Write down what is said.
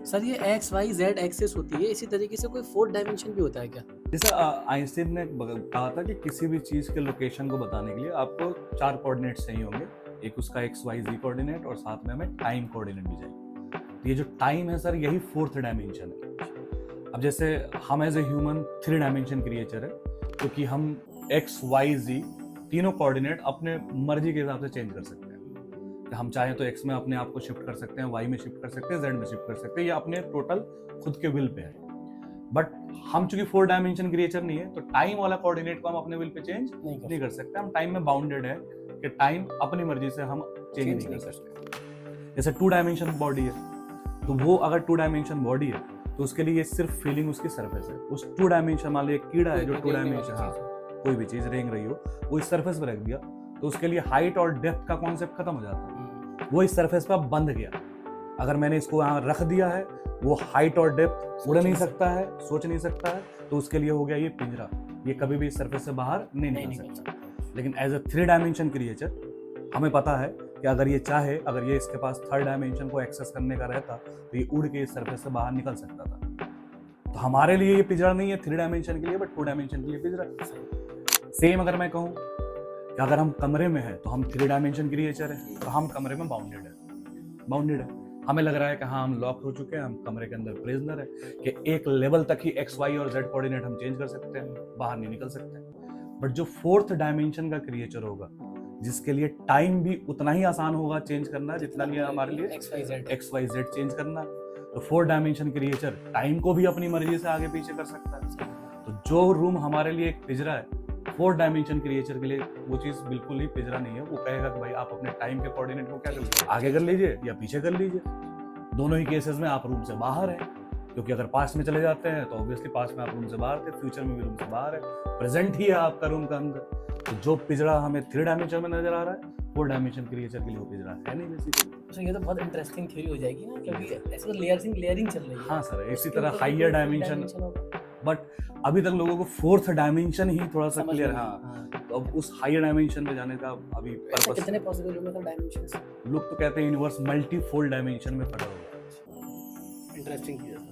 Sir ये x Y Z access होती है, इसी तरीके से कोई फोर्थ डायमेंशन भी होता है क्या? जैसे आइंस्टीन ने कहा था कि किसी भी चीज़ के लोकेशन को बताने के लिए आपको 4 कोऑर्डिनेट चाहिए होंगे। एक उसका एक्स वाई जी कोऑर्डिनेट और साथ में हमें टाइम कोऑर्डिनेट भी चाहिए। तो ये जो टाइम है सर, यही फोर्थ डायमेंशन है। अब जैसे हम as a human 3 dimension creature है, क्योंकि हम एक्स वाई जी तीनों कोऑर्डिनेट अपने मर्जी के हिसाब से चेंज कर सकते हैं। कि हम चाहें तो एक्स में अपने आप को शिफ्ट कर सकते हैं, वाई में शिफ्ट कर सकते हैं, जेड में शिफ्ट कर सकते हैं, या अपने टोटल खुद के विल पे है। बट हम चूंकि 4 डायमेंशन क्रिएचर नहीं है, तो टाइम वाला कोऑर्डिनेट को हम अपने विल पे चेंज नहीं कर सकते। हम टाइम में बाउंडेड है कि टाइम अपनी मर्जी से हम चेंज नहीं कर सकते। जैसे 2 डायमेंशन बॉडी है, तो वो अगर 2 डायमेंशन बॉडी है तो उसके लिए सिर्फ फीलिंग उसकी सरफेस है। उस 2 डायमेंशन मान लो एक कीड़ा है जो 2 डायमेंशन, हाँ, कोई भी चीज रेंग रही हो, वो इस सरफेस पे रख दिया तो उसके लिए हाइट और डेप्थ का कॉन्सेप्ट खत्म हो जाता है। वो इस सरफेस पर बंध गया। अगर मैंने इसको यहाँ रख दिया है, वो हाइट और डेप्थ उड़ नहीं सकता है, सोच नहीं सकता है, तो उसके लिए हो गया ये पिंजरा। ये कभी भी इस सरफेस से बाहर नहीं निकल सकता। लेकिन एज अ 3 डायमेंशन क्रिएचर हमें पता है कि अगर ये चाहे, अगर ये इसके पास 3rd डायमेंशन को एक्सेस करने का रहता तो ये उड़ के इस सरफेस से बाहर निकल सकता था। तो हमारे लिए ये पिंजरा नहीं है 3 डायमेंशन के लिए, बट 2 डायमेंशन के लिए पिंजरा। सेम अगर मैं कहूँ कि अगर हम कमरे में हैं तो हम 3 डायमेंशन क्रिएचर है, तो हम कमरे में बाउंडेड है। हमें लग रहा है कि हाँ हम लॉक हो चुके हैं, हम कमरे के अंदर प्रिजनर है, कि एक लेवल तक ही एक्स वाई और जेड कोऑर्डिनेट हम चेंज कर सकते हैं, बाहर नहीं निकल सकते। बट जो 4th डायमेंशन का क्रिएचर होगा, जिसके लिए टाइम भी उतना ही आसान होगा चेंज करना जितना लिए हमारे लिए एक्स वाई जेड चेंज करना, तो 4 डायमेंशन क्रिएचर टाइम को भी अपनी मर्जी से आगे पीछे कर सकता है। तो जो रूम हमारे लिए एक पिंजरा है, 4 डायमेंशन क्रिएचर के लिए वो चीज बिल्कुल ही पिंजरा नहीं है। वो कहेगा कि भाई आप अपने टाइम के कोऑर्डिनेट को क्या कर लीजिए, आगे कर लीजिए या पीछे कर लीजिए। दोनों ही केसेस में आप रूम से बाहर हैं, क्योंकि अगर पास्ट में चले जाते हैं तो ऑब्वियसली पास्ट में आप रूम से बाहर थे, फ्यूचर में भी रूम से बाहर है, प्रेजेंट ही है आपका रूम का अंदर। तो जो पिंजरा हमें 3 डायमेंशन में नजर आ रहा है, 4 डायमेंशन क्रिएचर के लिए वो पिंजरा है नहीं बेसिकली। ये तो बहुत इंटरेस्टिंग थ्योरी हो जाएगी ना, क्योंकि ऐसे तो लेयरिंग चल रही है। हाँ सर, इसी तरह हाइयर डायमेंशन, बट अभी तक लोगों को 4th डायमेंशन ही थोड़ा सा क्लियर। हाँ, तो अब उस हायर डायमेंशन में जाने का अभी पर्पस कितने पॉसिबल होंगे डायमेंशंस? लोग तो कहते हैं यूनिवर्स मल्टीफोल्ड डायमेंशन में पड़ा हुआ है। इंटरेस्टिंग चीज है।